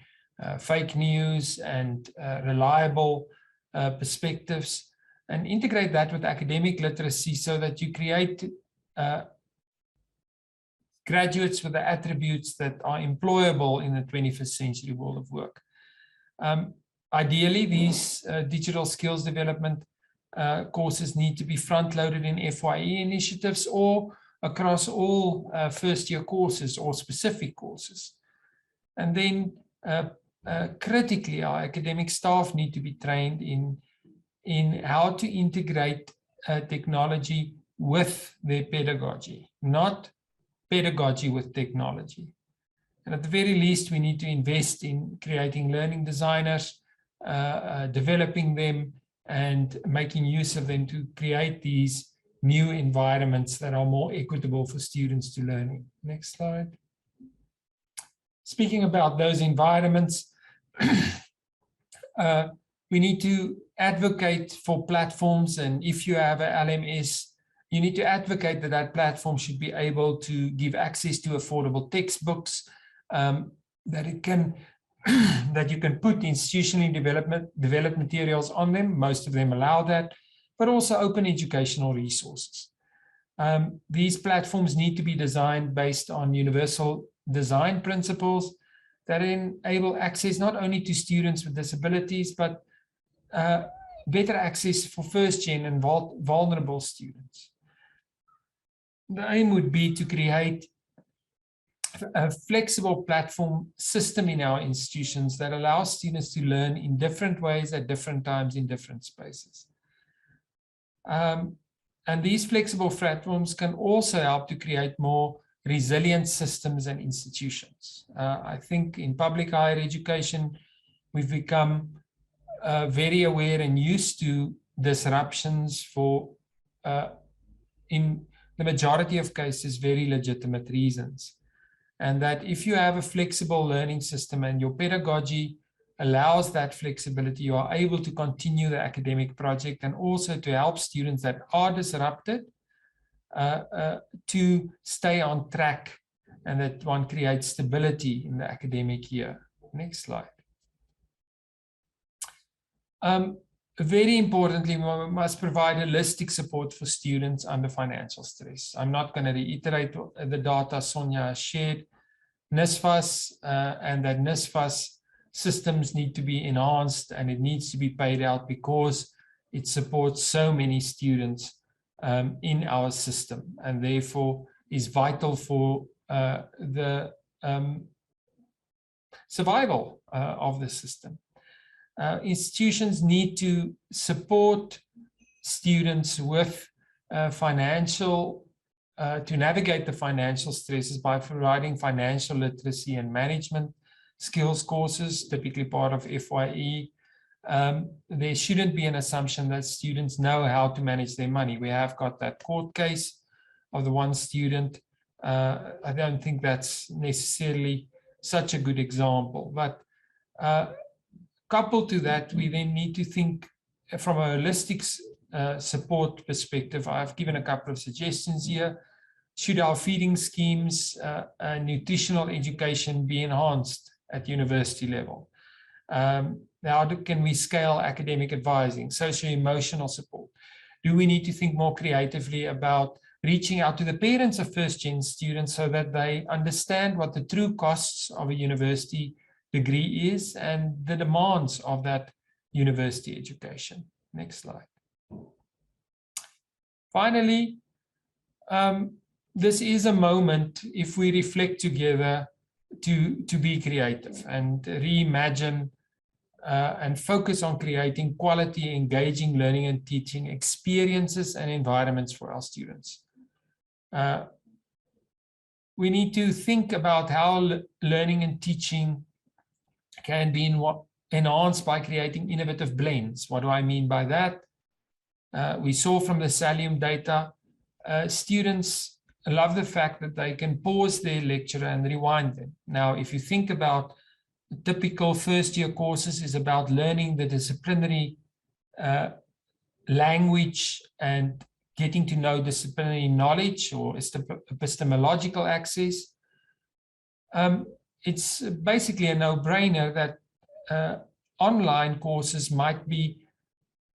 fake news and reliable perspectives, and integrate that with academic literacy so that you create graduates with the attributes that are employable in the 21st century world of work. Ideally, these digital skills development courses need to be front-loaded in FYE initiatives or across all first-year courses or specific courses. And then critically, our academic staff need to be trained in how to integrate technology with their pedagogy, not pedagogy with technology. And at the very least, we need to invest in creating learning designers, developing them and making use of them to create these new environments that are more equitable for students to learn in. Next slide. Speaking about those environments, we need to advocate for platforms, and if you have an LMS, you need to advocate that that platform should be able to give access to affordable textbooks, that it can that you can put institutionally developed materials on them. Most of them allow that, but also open educational resources. These platforms need to be designed based on universal design principles that enable access not only to students with disabilities, but better access for first-gen and vulnerable students. The aim would be to create a flexible platform system in our institutions that allows students to learn in different ways at different times in different spaces. And these flexible platforms can also help to create more resilient systems and institutions. I think in public higher education, we've become very aware and used to disruptions for, in the majority of cases, very legitimate reasons. And that if you have a flexible learning system and your pedagogy allows that flexibility, you are able to continue the academic project and also to help students that are disrupted to stay on track, and that one creates stability in the academic year. Next slide. Very importantly, we must provide holistic support for students under financial stress. I'm not going to reiterate the data Sonja shared. NSFAS and that NSFAS systems need to be enhanced, and it needs to be paid out because it supports so many students in our system, and therefore is vital for the survival of the system. Institutions need to support students with to navigate the financial stresses by providing financial literacy and management skills courses, typically part of FYE. There shouldn't be an assumption that students know how to manage their money. We have got that court case of the one student. I don't think that's necessarily such a good example, but coupled to that, we then need to think from a holistic support perspective. I've given a couple of suggestions here. Should our feeding schemes and nutritional education be enhanced at university level? How can we scale academic advising, socio-emotional support? Do we need to think more creatively about reaching out to the parents of first-gen students so that they understand what the true costs of a university degree is and the demands of that university education? Next slide. Finally, this is a moment, if we reflect together, to be creative and reimagine and focus on creating quality, engaging learning and teaching experiences and environments for our students. We need to think about how learning and teaching can be enhanced by creating innovative blends. What do I mean by that? We saw from the Salium data, students love the fact that they can pause their lecture and rewind them. Now, if you think about the typical first-year courses is about learning the disciplinary language and getting to know disciplinary knowledge or epistemological access. It's basically a no-brainer that online courses might be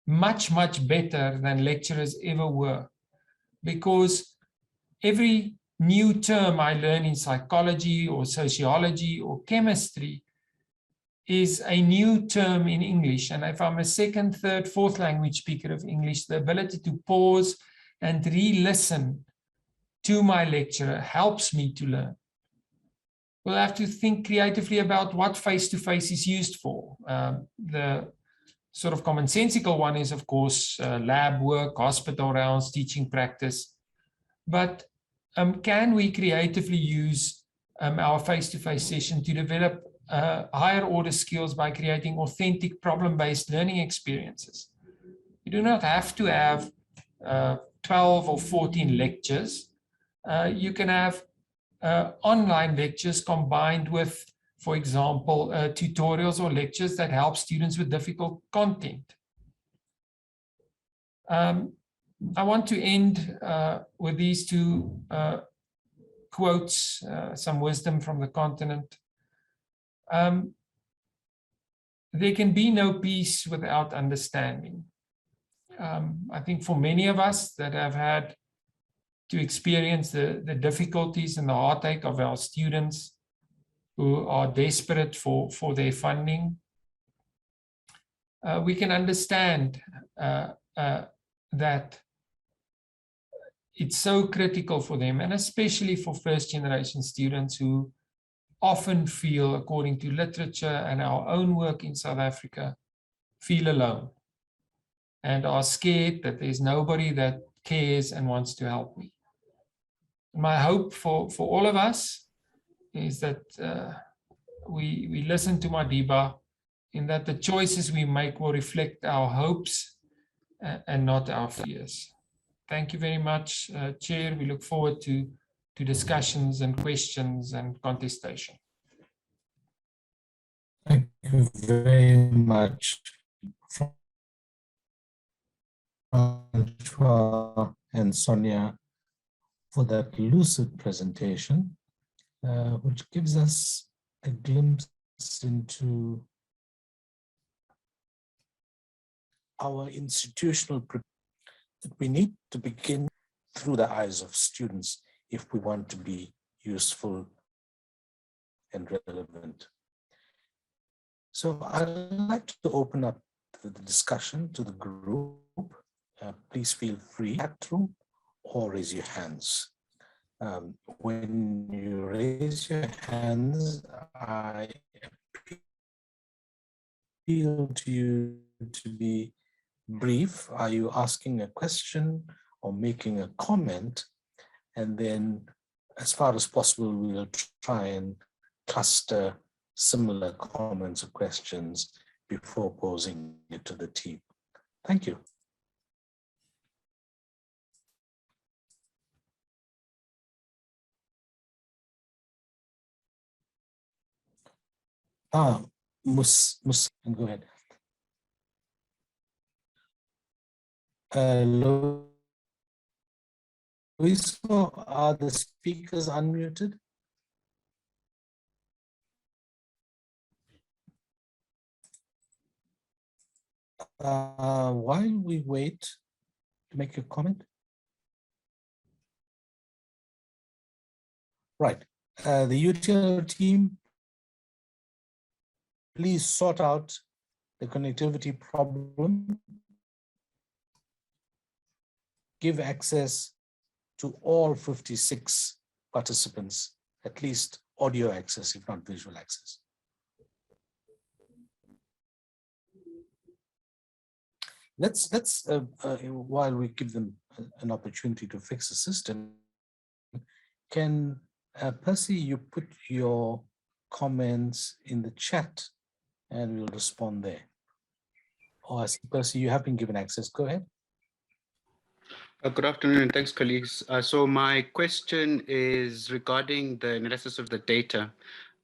much, much better than lecturers ever were, because every new term I learn in psychology or sociology or chemistry is a new term in English. And if I'm a second, third, fourth language speaker of English, the ability to pause and re-listen to my lecturer helps me to learn. We'll have to think creatively about what face-to-face is used for. The sort of commonsensical one is, of course, lab work, hospital rounds, teaching practice. But can we creatively use our face-to-face session to develop higher order skills by creating authentic problem-based learning experiences? You do not have to have 12 or 14 lectures. You can have online lectures combined with, for example, tutorials or lectures that help students with difficult content. I want to end with these two quotes, some wisdom from the continent. There can be no peace without understanding. I think for many of us that have had to experience the difficulties and the heartache of our students who are desperate for their funding, we can understand that it's so critical for them, and especially for first-generation students who often feel, according to literature and our own work in South Africa, feel alone and are scared that there's nobody that cares and wants to help me. My hope for all of us is that we listen to Madiba, in that the choices we make will reflect our hopes and not our fears. Thank you very much, Chair. We look forward to discussions and questions and contestation. Thank you very much, Francois and Sonja, for that lucid presentation, which gives us a glimpse into our institutional that we need to begin through the eyes of students if we want to be useful and relevant. So I'd like to open up the discussion to the group. Please feel free to chat room or raise your hands. When you raise your hands, I appeal to you to be brief. Are you asking a question or making a comment, and then as far as possible, we will try and cluster similar comments or questions before posing it to the team. Thank you. Go ahead. Luis, are the speakers unmuted? While we wait to make a comment. Right, the UTLO team, please sort out the connectivity problem. Give access to all 56 participants, at least audio access, if not visual access. Let's while we give them an opportunity to fix the system, can Percy, you put your comments in the chat and we'll respond there. Oh, I see, Percy, you have been given access. Go ahead. Good afternoon, and thanks, colleagues. So my question is regarding the analysis of the data.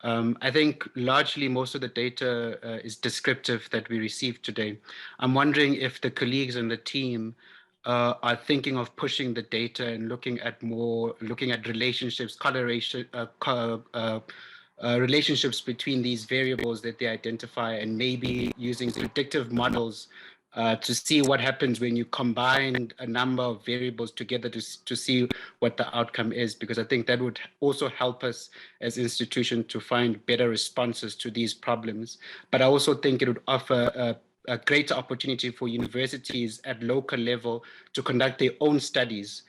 I think largely most of the data is descriptive that we received today. I'm wondering if the colleagues and the team are thinking of pushing the data and looking at relationships, correlation, relationships between these variables that they identify, and maybe using predictive models to see what happens when you combine a number of variables together to see what the outcome is, because I think that would also help us as institutions to find better responses to these problems. But I also think it would offer a greater opportunity for universities at local level to conduct their own studies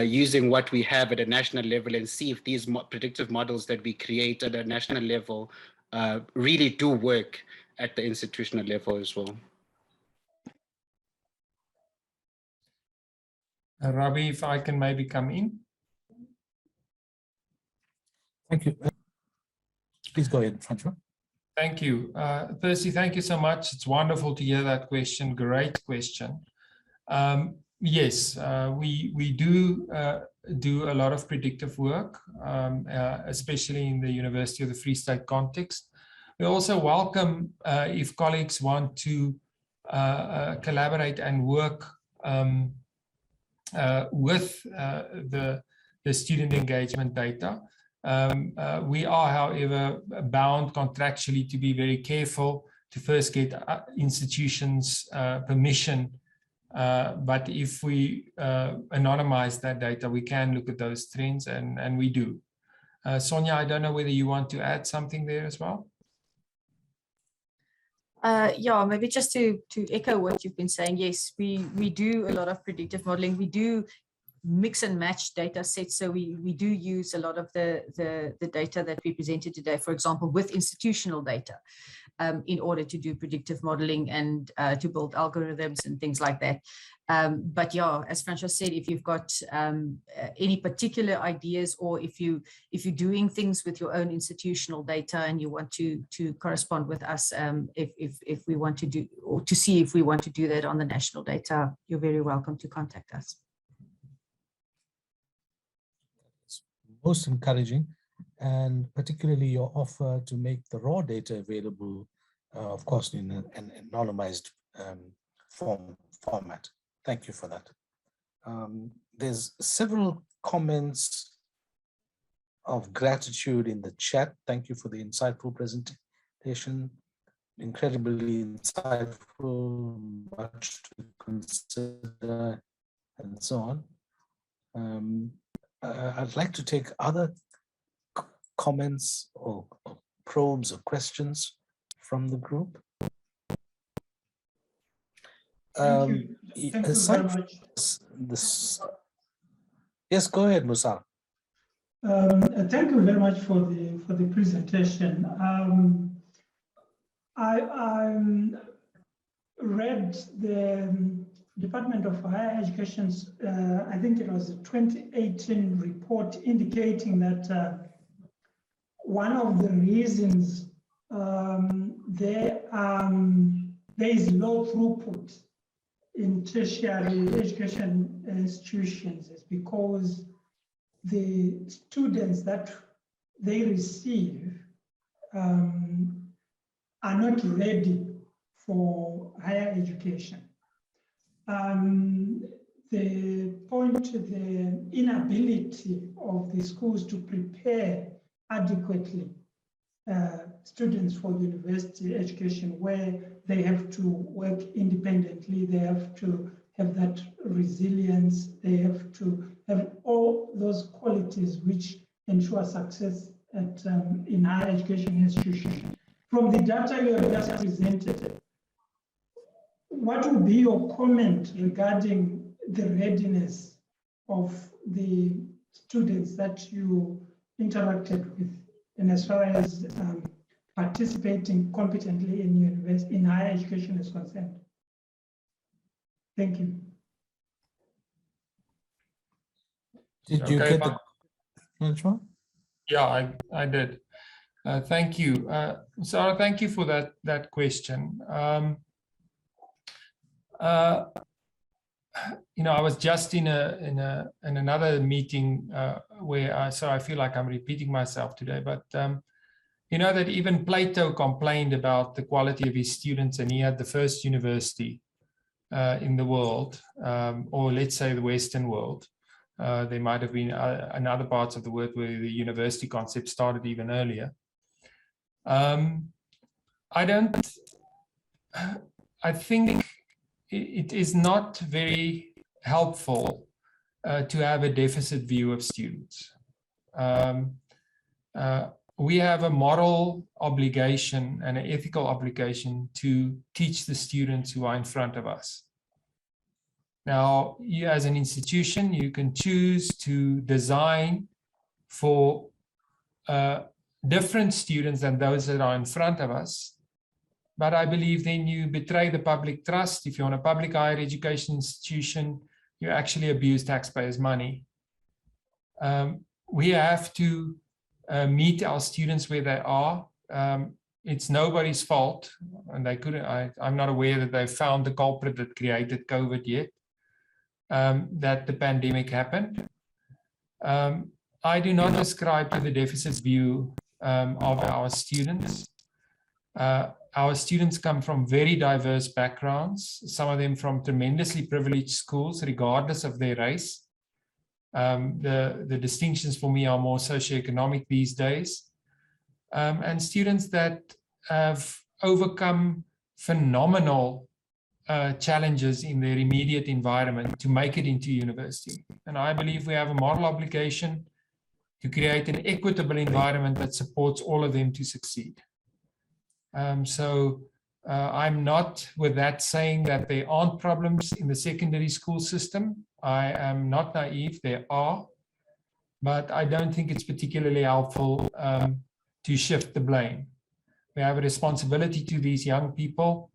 using what we have at a national level, and see if these predictive models that we create at a national level really do work at the institutional level as well. Ravi, if I can maybe come in. Thank you. Please go ahead, Francois. Thank you. Percy, thank you so much. It's wonderful to hear that question. Great question. Yes, we do a lot of predictive work, especially in the University of the Free State context. We also welcome if colleagues want to collaborate and work with the student engagement data. We are, however, bound contractually to be very careful to first get institutions' permission. But if we anonymize that data, we can look at those trends, and we do. Sonja, I don't know whether you want to add something there as well. Yeah, maybe just to echo what you've been saying. Yes, we do a lot of predictive modeling. We do mix and match data sets. So we do use a lot of the data that we presented today, for example, with institutional data, in order to do predictive modeling and to build algorithms and things like that. But yeah, as Francois said, if you've got any particular ideas, or if you're doing things with your own institutional data and you want to correspond with us, if we want to do, or to see if we want to do that on the national data, you're very welcome to contact us. Most encouraging, and particularly your offer to make the raw data available, of course, in an anonymized format. Thank you for that. There's several comments of gratitude in the chat. Thank you for the insightful presentation. Incredibly insightful, much to consider, and so on. I'd like to take other comments or probes or questions from the group. Thank you. Thank you very much. Yes, go ahead, Musa. Thank you very much for the presentation. I read the Department of Higher Education's, I think it was a 2018 report indicating that one of the reasons there is low throughput in tertiary education institutions is because the students that they receive are not ready for higher education. The point, the inability of the schools to prepare adequately students for university education, where they have to work independently, they have to have that resilience, they have to have all those qualities which ensure success at in higher education institutions. From the data you have just presented, what would be your comment regarding the readiness of the students that you interacted with, and as far as participating competently in university, in higher education is concerned? Thank you. Did you get the Francois? Yeah, I did. Thank you. Sarah, thank you for that question. You know, I was just in another meeting where so I feel like I'm repeating myself today, but you know that even Plato complained about the quality of his students, and he had the first university in the world, or let's say the Western world. There might have been in other parts of the world where the university concept started even earlier. I think it is not very helpful to have a deficit view of students. We have a moral obligation and an ethical obligation to teach the students who are in front of us. Now, you as an institution, you can choose to design for different students than those that are in front of us. But I believe then you betray the public trust. If you're on a public higher education institution, you actually abuse taxpayers' money. We have to meet our students where they are. It's nobody's fault, and they couldn't. I'm not aware that they found the culprit that created COVID yet. That the pandemic happened. I do not ascribe to the deficit view of our students. Our students come from very diverse backgrounds, some of them from tremendously privileged schools, regardless of their race. The distinctions for me are more socioeconomic these days. And students that have overcome phenomenal challenges in their immediate environment to make it into university. And I believe we have a moral obligation to create an equitable environment that supports all of them to succeed. I'm not with that saying that there aren't problems in the secondary school system. I am not naive, there are, but I don't think it's particularly helpful to shift the blame. We have a responsibility to these young people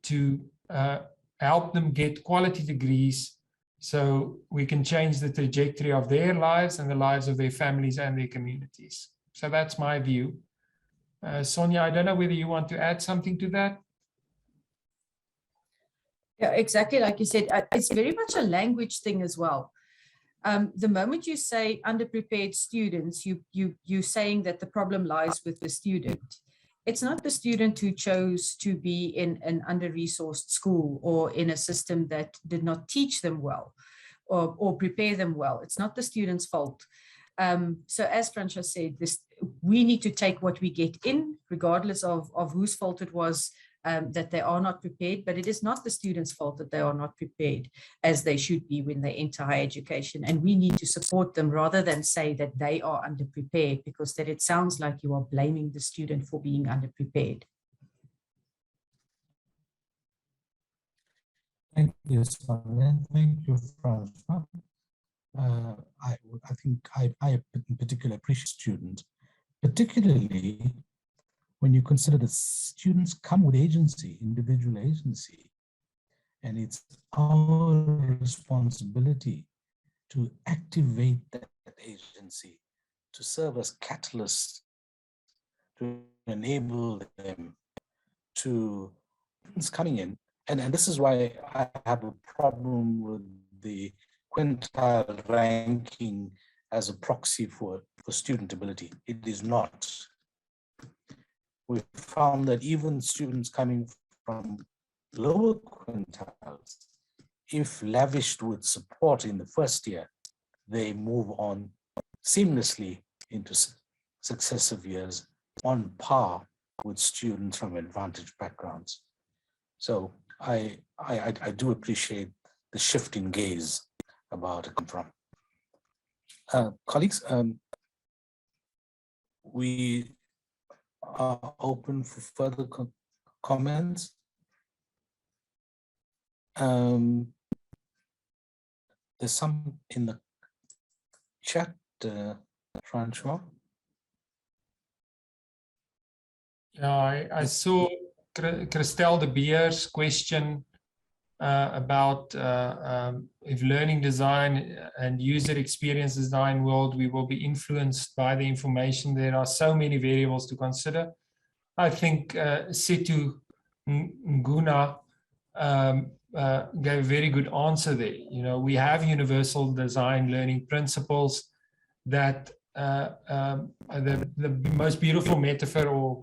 to help them get quality degrees so we can change the trajectory of their lives and the lives of their families and their communities. So that's my view. Sonja, I don't know whether you want to add something to that. Yeah, exactly like you said, it's very much a language thing as well. The moment you say underprepared students, you're saying that the problem lies with the student. It's not the student who chose to be in an under-resourced school or in a system that did not teach them well or prepare them well. It's not the student's fault. So as Francois said, we need to take what we get in, regardless of whose fault it was that they are not prepared, but it is not the students' fault that they are not prepared as they should be when they enter higher education. And we need to support them rather than say that they are underprepared, because then it sounds like you are blaming the student for being underprepared. Thank you, Sonja. Thank you, Francois. I think I in particular appreciate students, particularly when you consider that students come with agency, individual agency. And it's our responsibility to activate that agency, to serve as catalysts, to enable them to coming in. And this is why I have a problem with the quintile ranking as a proxy for student ability. It is not. We found that even students coming from lower quintiles, if lavished with support in the first year, they move on seamlessly into successive years on par with students from advantaged backgrounds. So I do appreciate the shift in gaze about it come from. Colleagues, we are open for further comments. There's some in the chat, Francois. Yeah, I saw Christelle de Beer's question about if learning design and user experience design world, we will be influenced by the information. There are so many variables to consider. I think Situ Nguna gave a very good answer there. You know, we have universal design learning principles that the most beautiful metaphor, or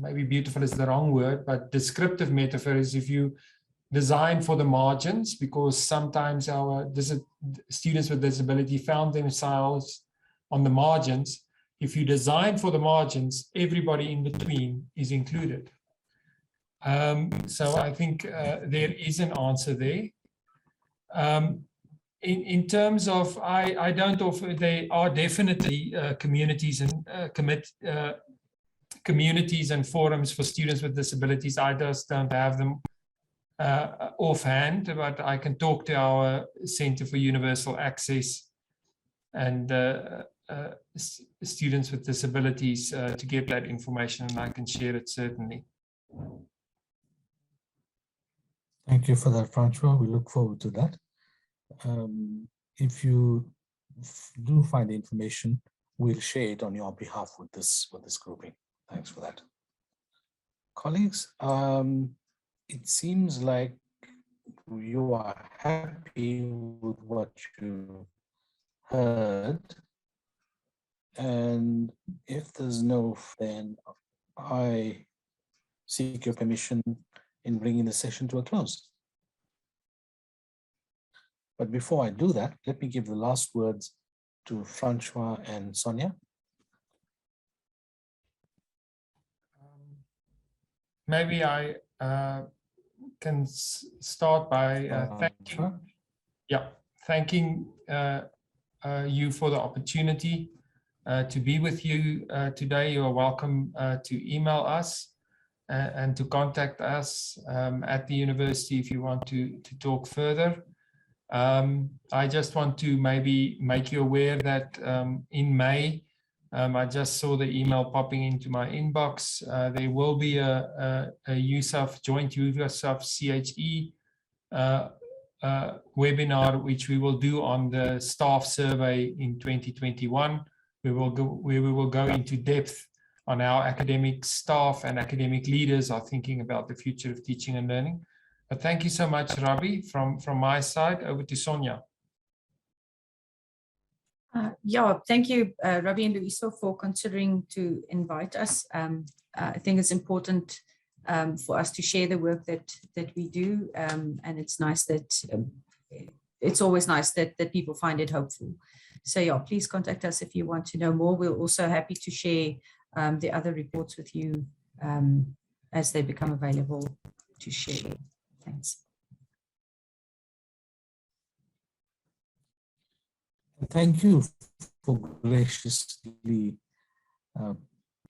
maybe beautiful is the wrong word, but descriptive metaphor is if you design for the margins, because sometimes our students with disability found themselves on the margins. If you design for the margins, everybody in between is included. So I think there is an answer there. In terms of, I don't offer, there are definitely communities and communities and forums for students with disabilities. I just don't have them offhand, but I can talk to our Center for Universal Access and students with disabilities to get that information, and I can share it certainly. Thank you for that, Francois. We look forward to that. If you do find the information, we'll share it on your behalf with this grouping. Thanks for that. Colleagues, it seems like you are happy with what you heard. And if there's no, then I seek your permission in bringing the session to a close. But before I do that, let me give the last words to Francois and Sonja. Maybe I can start by thanking you for the opportunity to be with you today. You are welcome to email us and to contact us at the university if you want to talk further. I just want to maybe make you aware that in May, I just saw the email popping into my inbox. There will be a USAF, joint USAF CHE webinar, which we will do on the staff survey in 2021. We will go into depth on how academic staff and academic leaders are thinking about the future of teaching and learning. But thank you so much, Ravi. From my side, over to Sonja. Yeah, thank you, Ravi and Luiso, for considering to invite us. I think it's important for us to share the work that we do, and it's nice that it's always nice that people find it helpful. So yeah, please contact us if you want to know more. We're also happy to share the other reports with you as they become available to share. Thanks. Thank you for graciously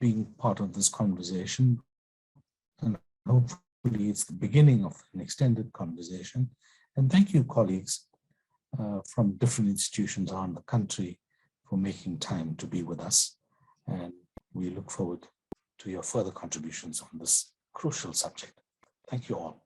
being part of this conversation. And hopefully it's the beginning of an extended conversation. And thank you, colleagues from different institutions around the country for making time to be with us. And we look forward to your further contributions on this crucial subject. Thank you all.